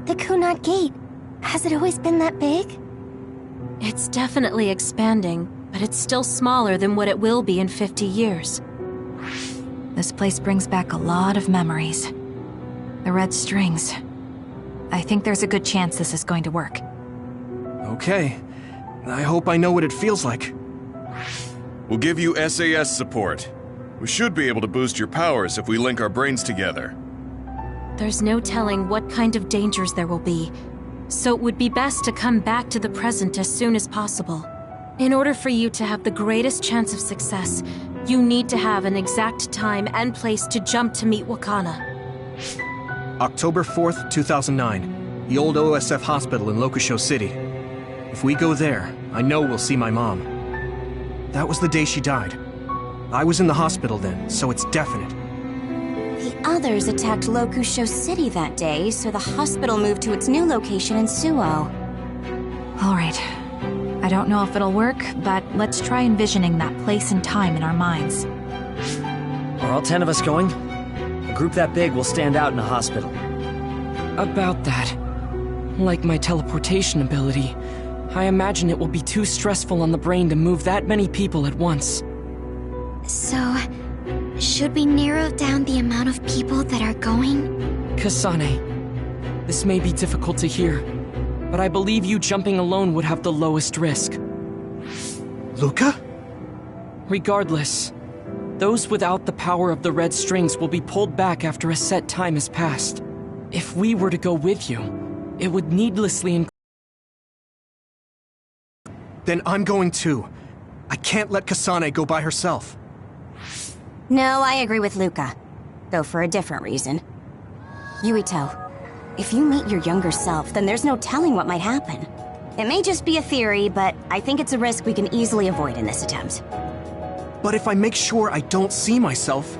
The Kunat Gate. Has it always been that big? It's definitely expanding, but it's still smaller than what it will be in 50 years. This place brings back a lot of memories. The red strings. I think there's a good chance this is going to work. Okay. I hope I know what it feels like. We'll give you SAS support. We should be able to boost your powers if we link our brains together. There's no telling what kind of dangers there will be, so it would be best to come back to the present as soon as possible. In order for you to have the greatest chance of success, you need to have an exact time and place to jump to meet Wakana. October 4th, 2009. The old OSF hospital in Lokusho City. If we go there, I know we'll see my mom. That was the day she died. I was in the hospital then, so it's definite. The others attacked Lokusho City that day, so the hospital moved to its new location in Suo. Alright. I don't know if it'll work, but let's try envisioning that place and time in our minds. Are all 10 of us going? A group that big will stand out in a hospital. About that. Like my teleportation ability, I imagine it will be too stressful on the brain to move that many people at once. So, should we narrow down the amount of people that are going? Kasane, this may be difficult to hear, but I believe you jumping alone would have the lowest risk. Luca? Regardless, those without the power of the red strings will be pulled back after a set time has passed. If we were to go with you, it would needlessly Then I'm going too. I can't let Kasane go by herself. No, I agree with Luca. Though for a different reason. Yuito, if you meet your younger self, then there's no telling what might happen. It may just be a theory, but I think it's a risk we can easily avoid in this attempt. But if I make sure I don't see myself...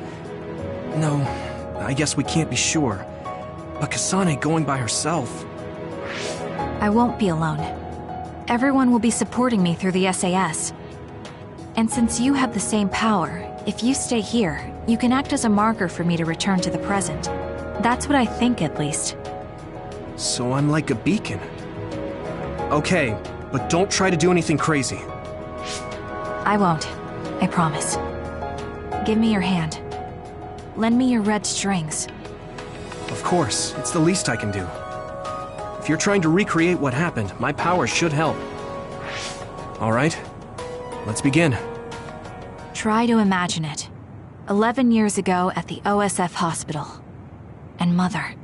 No, I guess we can't be sure. But Kasane going by herself... I won't be alone. Everyone will be supporting me through the SAS. And since you have the same power, if you stay here, you can act as a marker for me to return to the present. That's what I think, at least. So I'm like a beacon. Okay, but don't try to do anything crazy. I won't. I promise. Give me your hand. Lend me your red strings. Of course, it's the least I can do. If you're trying to recreate what happened, my powers should help. All right, let's begin. Try to imagine it. 11 years ago at the OSF hospital. And Mother.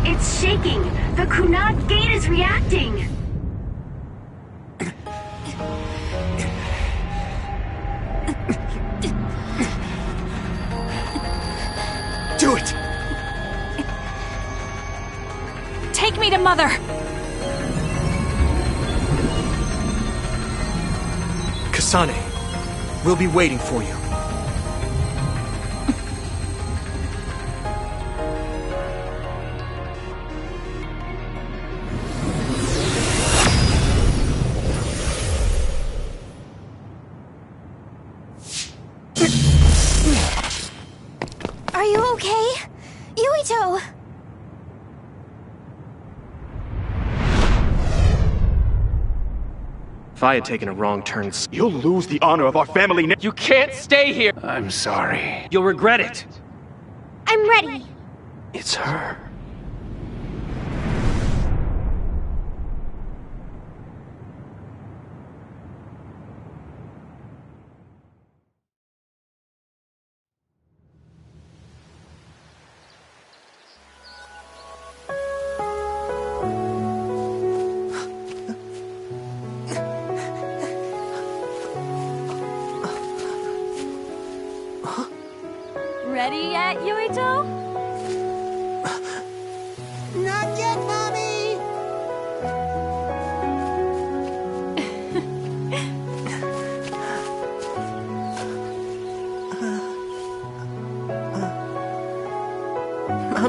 It's shaking! The Kunat Gate is reacting! Do it! Take me to Mother! Kasane, we'll be waiting for you. Are you okay? Yuito! If I had taken a wrong turn... You'll lose the honor of our family name. You can't stay here! I'm sorry. You'll regret it! I'm ready! It's her. Ready yet, Yuito? Not yet, Mommy!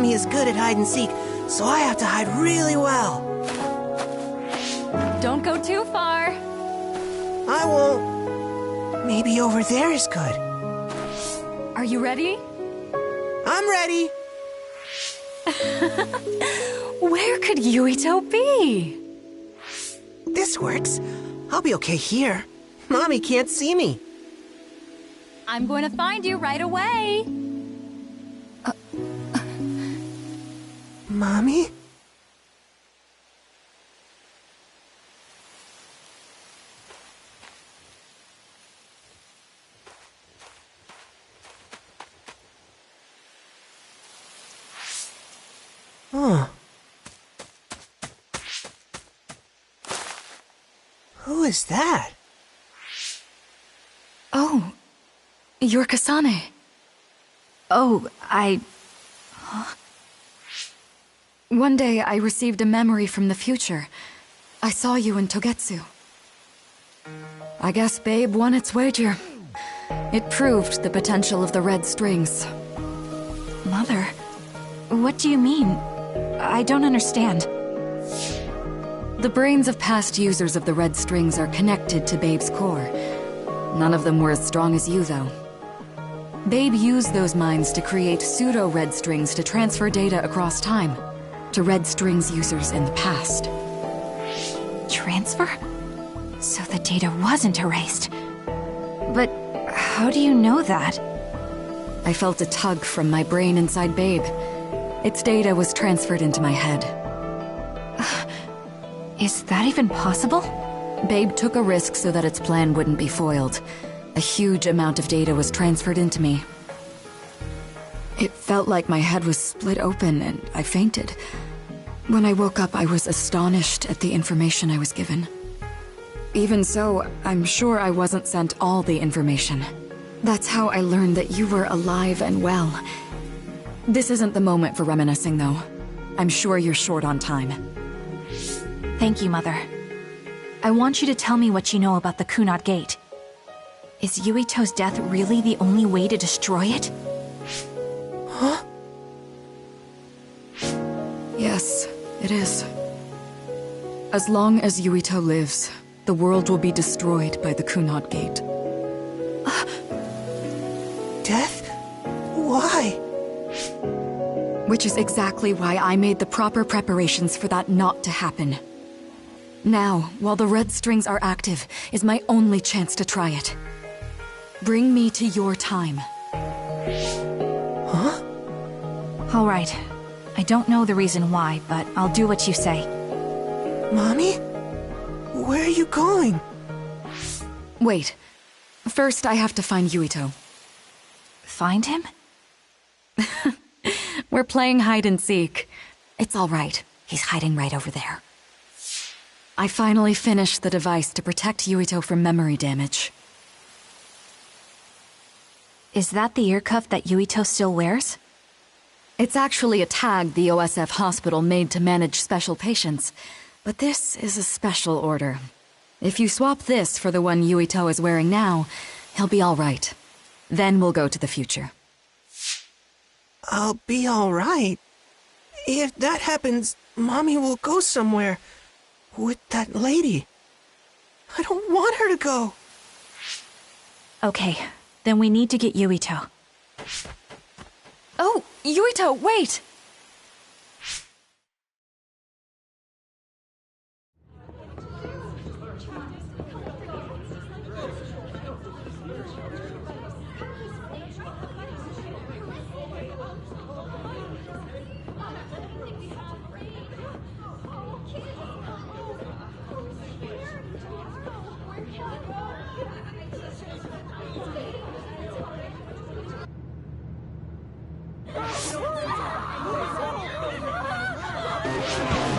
Mommy is good at hide and seek, so I have to hide really well. Don't go too far. I won't. Maybe over there is good. Are you ready? I'm ready. Where could Yuito be? This works. I'll be okay here. Mommy can't see me. I'm going to find you right away. Mommy? Huh. Who is that? Oh, you're Kasane. Oh, Huh? One day I received a memory from the future. I saw you in Togetsu. I guess Babe won its wager. It proved the potential of the red strings. Mother, what do you mean? I don't understand. The brains of past users of the red strings are connected to Babe's core. None of them were as strong as you, though. Babe used those minds to create pseudo-red strings to transfer data across time to red strings users in the past. Transfer? So the data wasn't erased. But how do you know that? I felt a tug from my brain inside Babe. Its data was transferred into my head. Is that even possible? Babe took a risk so that its plan wouldn't be foiled. A huge amount of data was transferred into me. It felt like my head was split open and I fainted. When I woke up, I was astonished at the information I was given. Even so, I'm sure I wasn't sent all the information. That's how I learned that you were alive and well. This isn't the moment for reminiscing, though. I'm sure you're short on time. Thank you, Mother. I want you to tell me what you know about the Kunad Gate. Is Yuito's death really the only way to destroy it? Huh? Yes, it is. As long as Yuito lives, the world will be destroyed by the Kunad Gate. Death? Why? Which is exactly why I made the proper preparations for that not to happen. Now, while the red strings are active, is my only chance to try it. Bring me to your time. Huh? All right. I don't know the reason why, but I'll do what you say. Mommy? Where are you going? Wait. First, I have to find Yuito. Find him? We're playing hide and seek. It's all right. He's hiding right over there. I finally finished the device to protect Yuito from memory damage. Is that the ear cuff that Yuito still wears? It's actually a tag the OSF hospital made to manage special patients, but this is a special order. If you swap this for the one Yuito is wearing now, he'll be all right. Then we'll go to the future. I'll be all right. If that happens, Mommy will go somewhere. With that lady. I don't want her to go. Okay, then we need to get Yuito. Oh, Yuito, wait!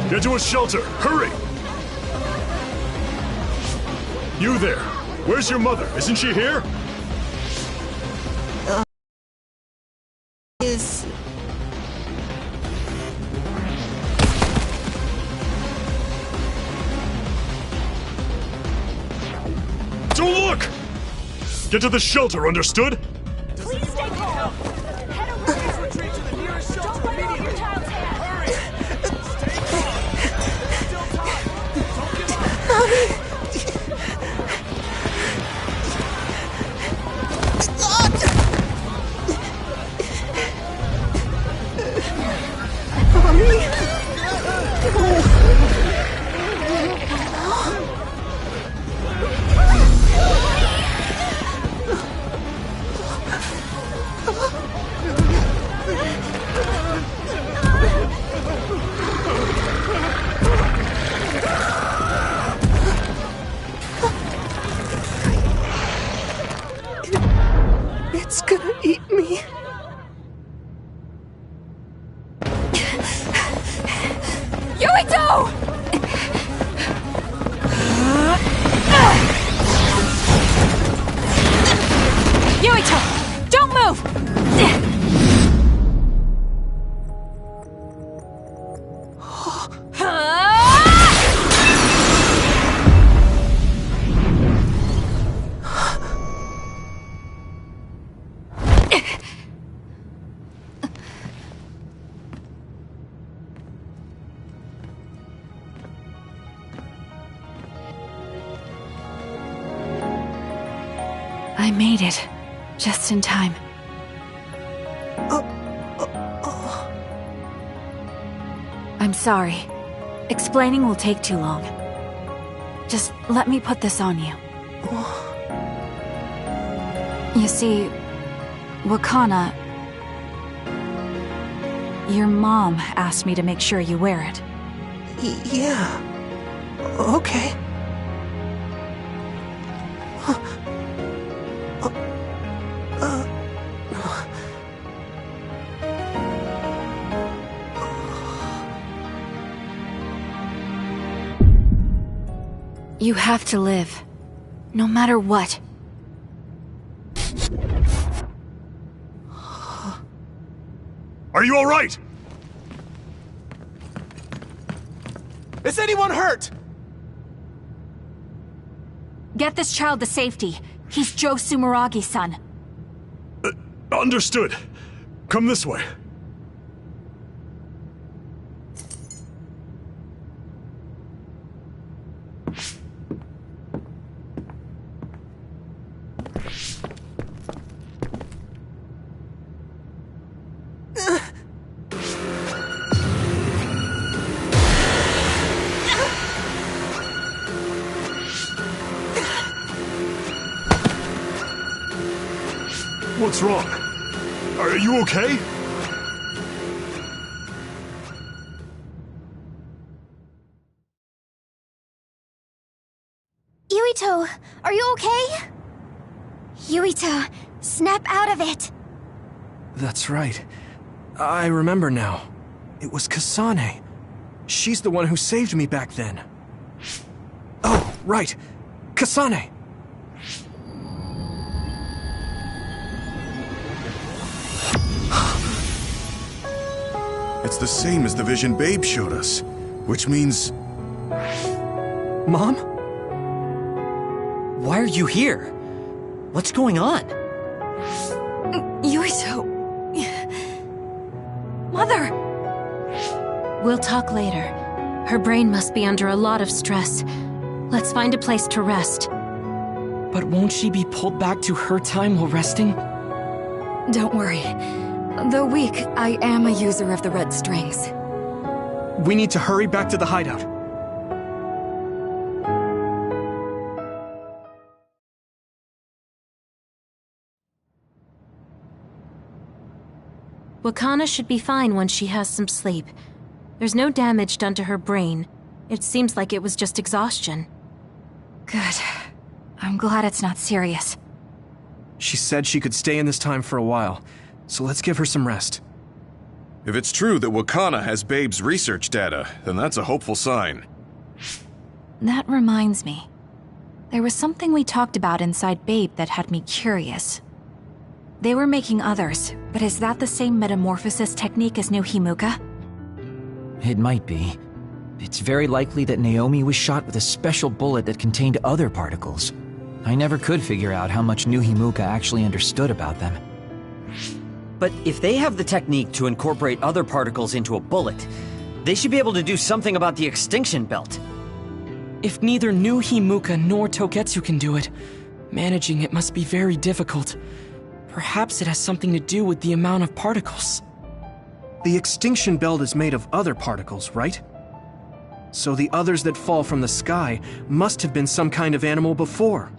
Get to a shelter! Hurry! You there! Where's your mother? Isn't she here? Is... Don't look! Get to the shelter, understood? Please stay calm! Head over. Retreat to the nearest shelter immediately! It's gonna eat me. Yuito! Yuito, don't move! I made it. Just in time. I'm sorry. Explaining will take too long. Just let me put this on you. You see, Wakana... Your mom asked me to make sure you wear it. Yeah. Okay. You have to live. No matter what. Are you all right? Is anyone hurt? Get this child to safety. He's Joe Sumeragi's son. Understood. Come this way. What's wrong? Are you okay? Yuito, are you okay? Yuito, snap out of it! That's right. I remember now. It was Kasane. She's the one who saved me back then. Oh, right. Kasane! It's the same as the vision Babe showed us, which means... Mom? Why are you here? What's going on? Yuito... Mother! We'll talk later. Her brain must be under a lot of stress. Let's find a place to rest. But won't she be pulled back to her time while resting? Don't worry. Though weak, I am a user of the red strings. We need to hurry back to the hideout. Wakana should be fine once she has some sleep. There's no damage done to her brain. It seems like it was just exhaustion. Good. I'm glad it's not serious. She said she could stay in this time for a while, so let's give her some rest. If it's true that Wakana has Babe's research data, then that's a hopeful sign. That reminds me. There was something we talked about inside Babe that had me curious. They were making others, but is that the same metamorphosis technique as New Himuka? It might be. It's very likely that Naomi was shot with a special bullet that contained other particles. I never could figure out how much New Himuka actually understood about them. But if they have the technique to incorporate other particles into a bullet, they should be able to do something about the extinction belt. If neither New Himuka nor Togetsu can do it, managing it must be very difficult. Perhaps it has something to do with the amount of particles. The extinction belt is made of other particles, right? So the others that fall from the sky must have been some kind of animal before.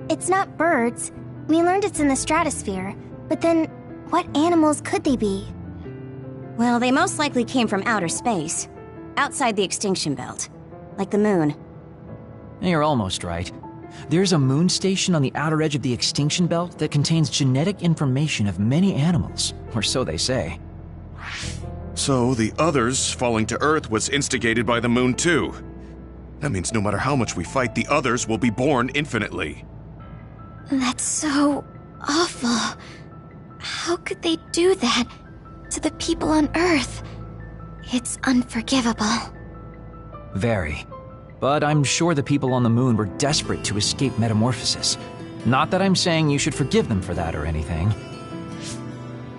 It's not birds. We learned it's in the stratosphere. But then, what animals could they be? Well, they most likely came from outer space. Outside the extinction belt. Like the moon. You're almost right. There's a moon station on the outer edge of the extinction belt that contains genetic information of many animals, or so they say. So the others falling to Earth was instigated by the moon too. That means no matter how much we fight, the others will be born infinitely. That's so awful. How could they do that to the people on Earth? It's unforgivable. Very. But I'm sure the people on the moon were desperate to escape metamorphosis. Not that I'm saying you should forgive them for that or anything.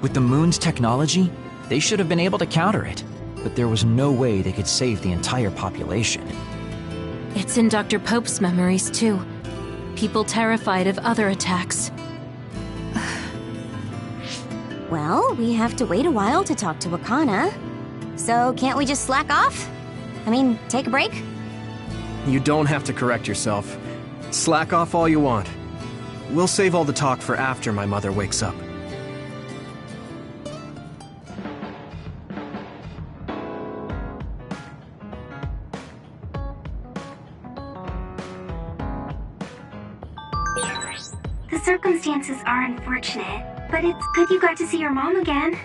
With the moon's technology, they should have been able to counter it, but there was no way they could save the entire population. It's in Dr. Pope's memories, too. People terrified of other attacks. Well, we have to wait a while to talk to Wakana. So can't we just slack off? I mean, take a break? You don't have to correct yourself. Slack off all you want. We'll save all the talk for after my mother wakes up. The circumstances are unfortunate, but it's good you got to see your mom again.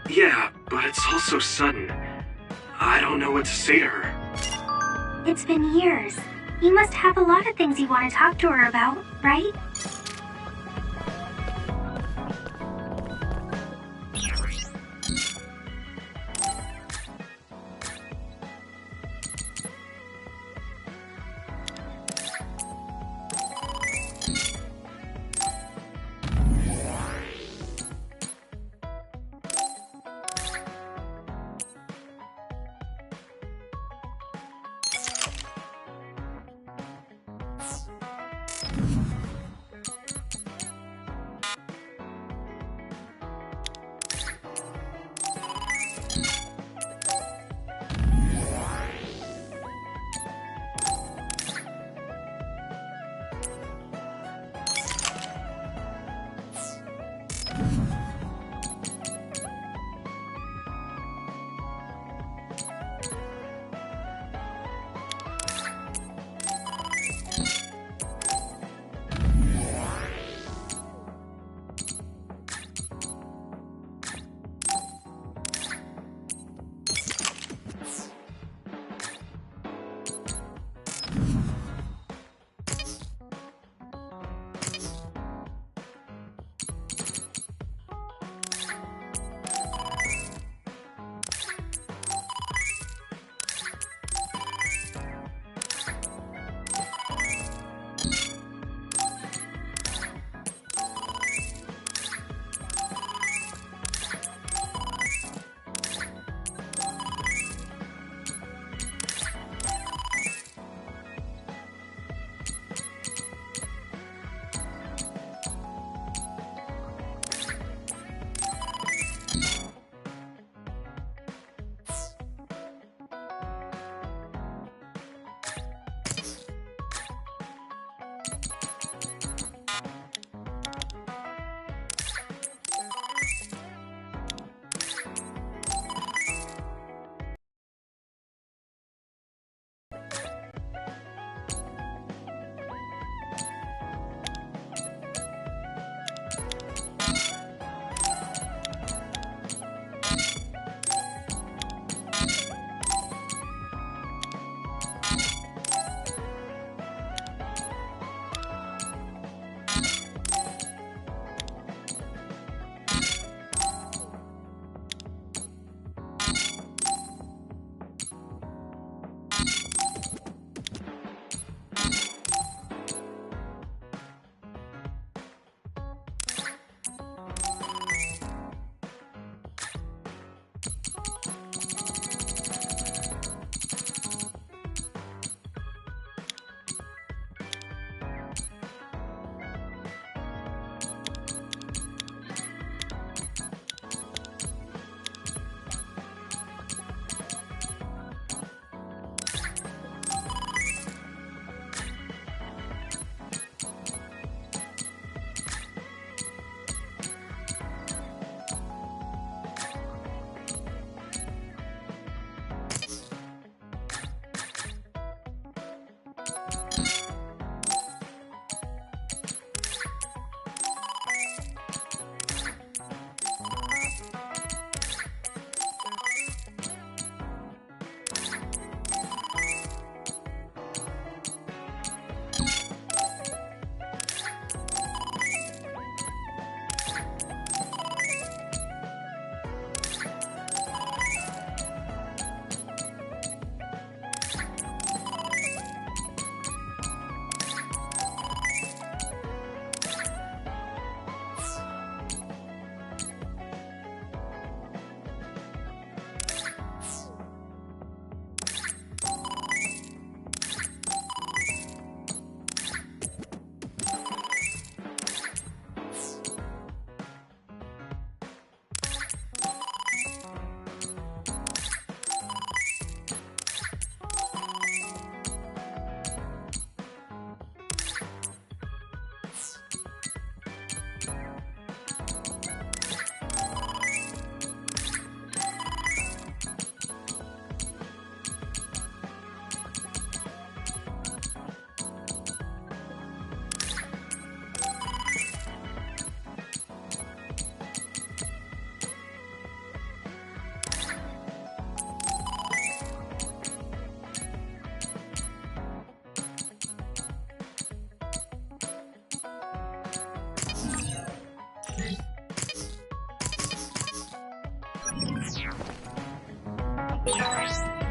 Yeah, but it's all so sudden. I don't know what to say to her. It's been years. You must have a lot of things you want to talk to her about, right?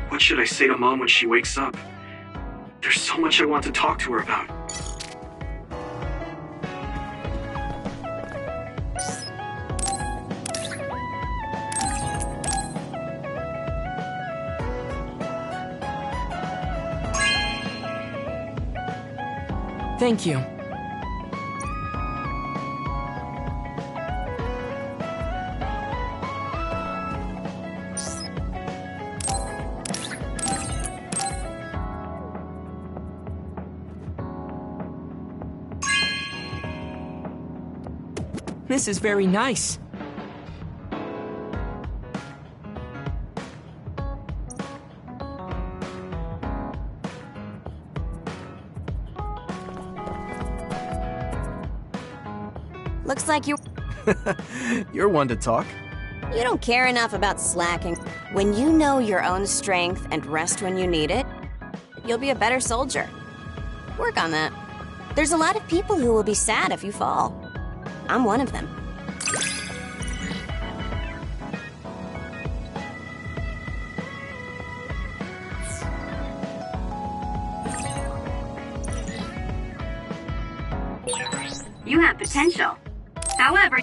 What should I say to Mom when she wakes up? There's so much I want to talk to her about. Thank you. This is very nice. Looks like you... You're one to talk. You don't care enough about slacking. When you know your own strength and rest when you need it, you'll be a better soldier. Work on that. There's a lot of people who will be sad if you fall. I'm one of them. You have potential. However...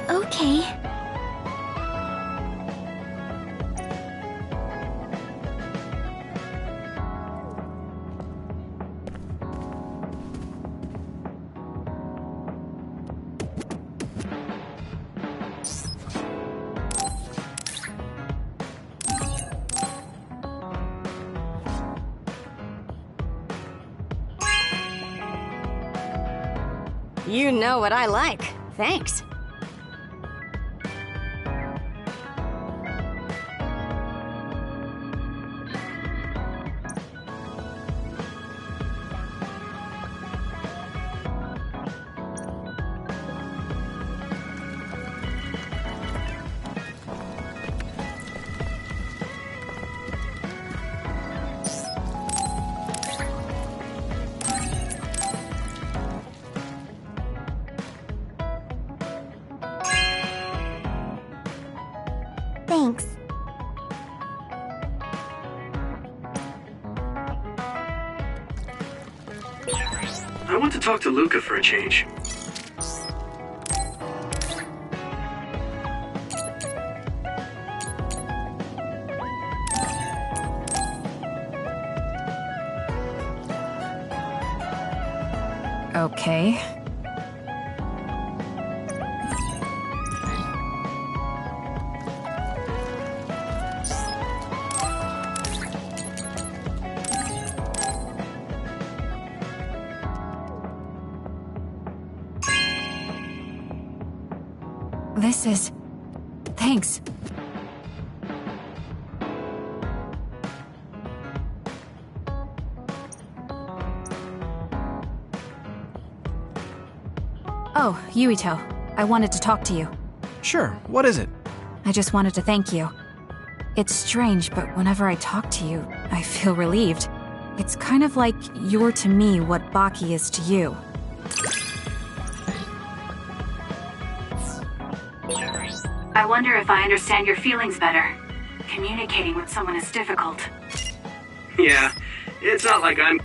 Okay. You know what I like. Thanks. Thanks. I want to talk to Luca for a change. Okay. This is... Thanks. Oh, Yuito. I wanted to talk to you. Sure, what is it? I just wanted to thank you. It's strange, but whenever I talk to you, I feel relieved. It's kind of like you're to me what Baki is to you. I wonder if I understand your feelings better. Communicating with someone is difficult. Yeah, it's not like I'm...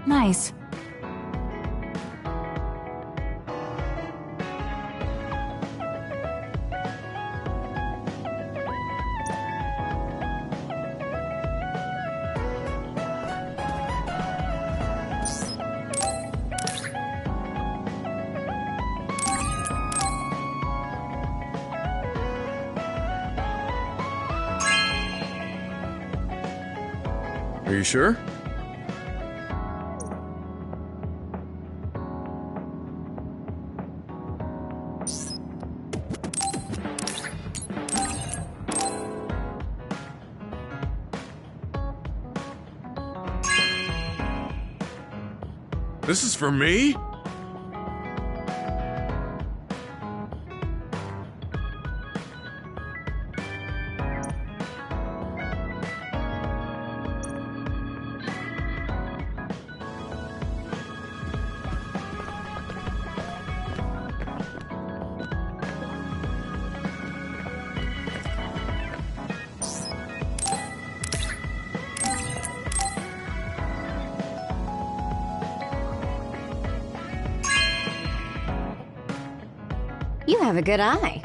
Nice. Are you sure? This is for me? You have a good eye.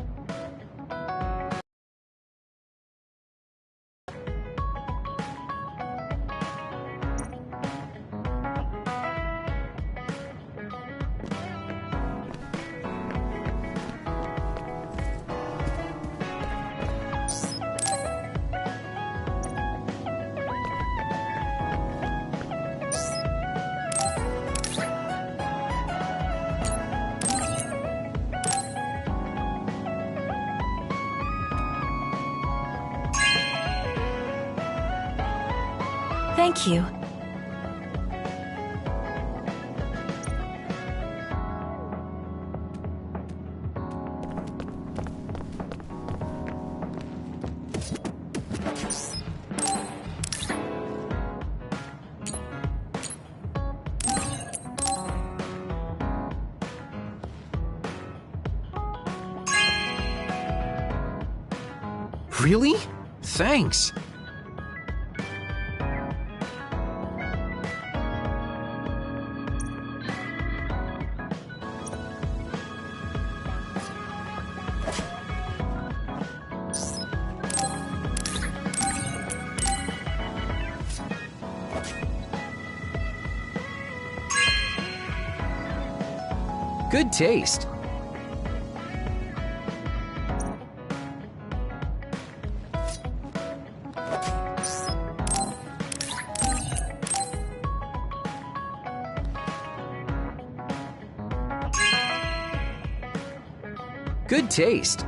Thank you. Really? Thanks. Good taste. Good taste.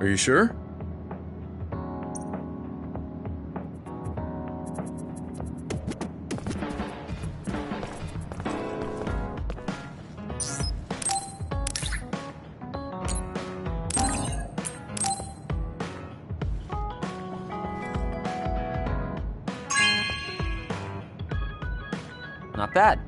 Are you sure? Not bad.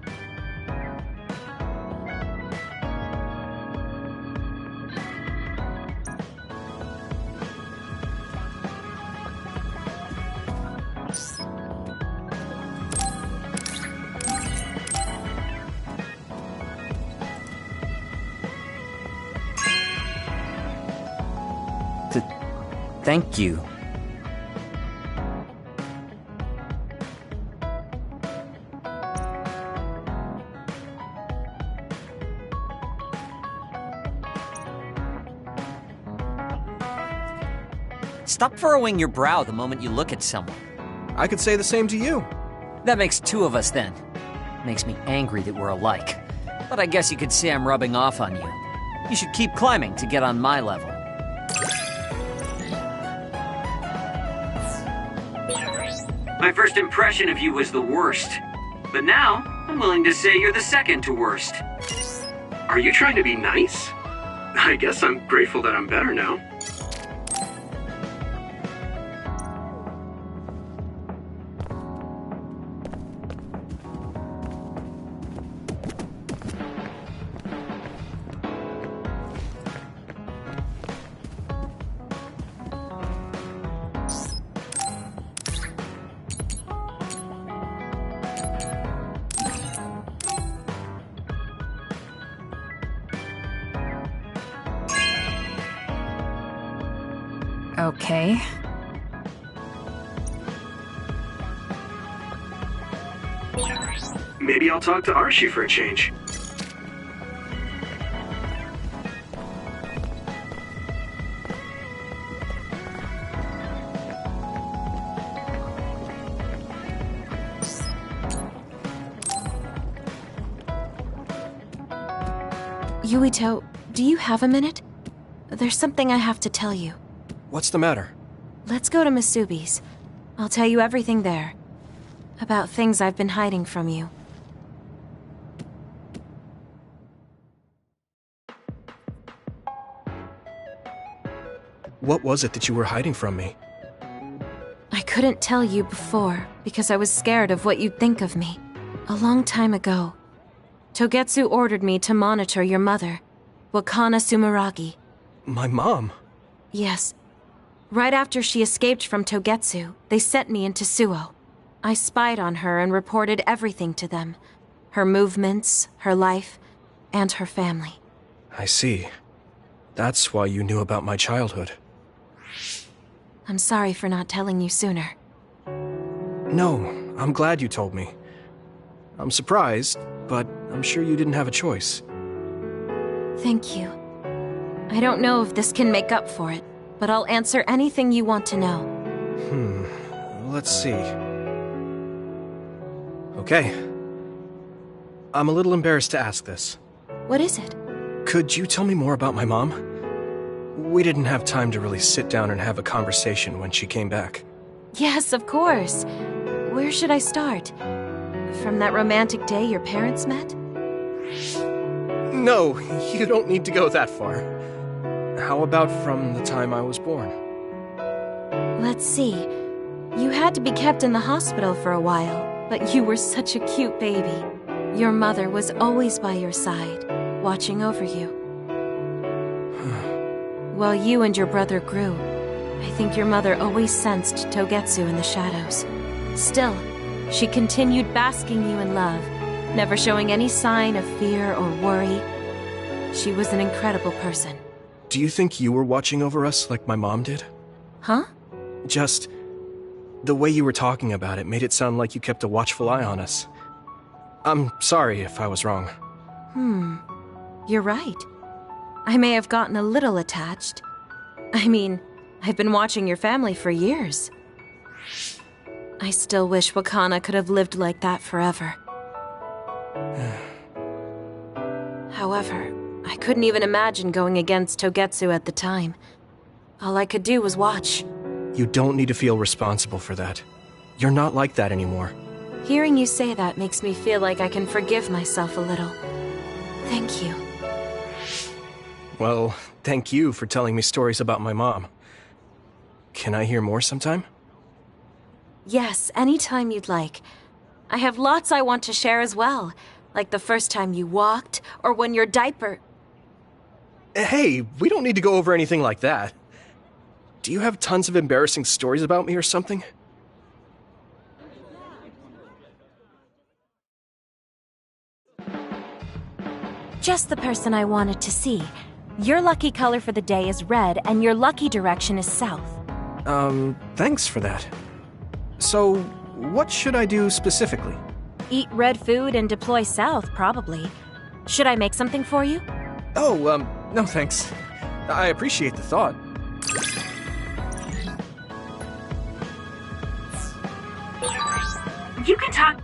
Thank you. Stop furrowing your brow the moment you look at someone. I could say the same to you. That makes two of us then. Makes me angry that we're alike. But I guess you could say I'm rubbing off on you. You should keep climbing to get on my level. My first impression of you was the worst. But now, I'm willing to say you're the second to worst. Are you trying to be nice? I guess I'm grateful that I'm better now. Okay. Maybe I'll talk to Archie for a change. Yuito, do you have a minute? There's something I have to tell you. What's the matter? Let's go to Masubi's. I'll tell you everything there. About things I've been hiding from you. What was it that you were hiding from me? I couldn't tell you before because I was scared of what you'd think of me. A long time ago, Togetsu ordered me to monitor your mother, Wakana Sumeragi. My mom? Yes. Right after she escaped from Togetsu, they sent me into Suo. I spied on her and reported everything to them. Her movements, her life, and her family. I see. That's why you knew about my childhood. I'm sorry for not telling you sooner. No, I'm glad you told me. I'm surprised, but I'm sure you didn't have a choice. Thank you. I don't know if this can make up for it, but I'll answer anything you want to know. Let's see. Okay. I'm a little embarrassed to ask this. What is it? Could you tell me more about my mom? We didn't have time to really sit down and have a conversation when she came back. Yes, of course. Where should I start? From that romantic day your parents met? No, you don't need to go that far. How about from the time I was born? Let's see. You had to be kept in the hospital for a while, but you were such a cute baby. Your mother was always by your side, watching over you. While you and your brother grew, I think your mother always sensed Togetsu in the shadows. Still, she continued basking you in love, never showing any sign of fear or worry. She was an incredible person. Do you think you were watching over us like my mom did? Huh? Just the way you were talking about it made it sound like you kept a watchful eye on us. I'm sorry if I was wrong. You're right. I may have gotten a little attached. I mean, I've been watching your family for years. I still wish Wakana could have lived like that forever. However, I couldn't even imagine going against Togetsu at the time. All I could do was watch. You don't need to feel responsible for that. You're not like that anymore. Hearing you say that makes me feel like I can forgive myself a little. Thank you. Well, thank you for telling me stories about my mom. Can I hear more sometime? Yes, anytime you'd like. I have lots I want to share as well, like the first time you walked, or when your diaper... Hey, we don't need to go over anything like that. Do you have tons of embarrassing stories about me or something? Just the person I wanted to see. Your lucky color for the day is red, and your lucky direction is south. Thanks for that. So, what should I do specifically? Eat red food and deploy south, probably. Should I make something for you? Oh, no thanks. I appreciate the thought. You can talk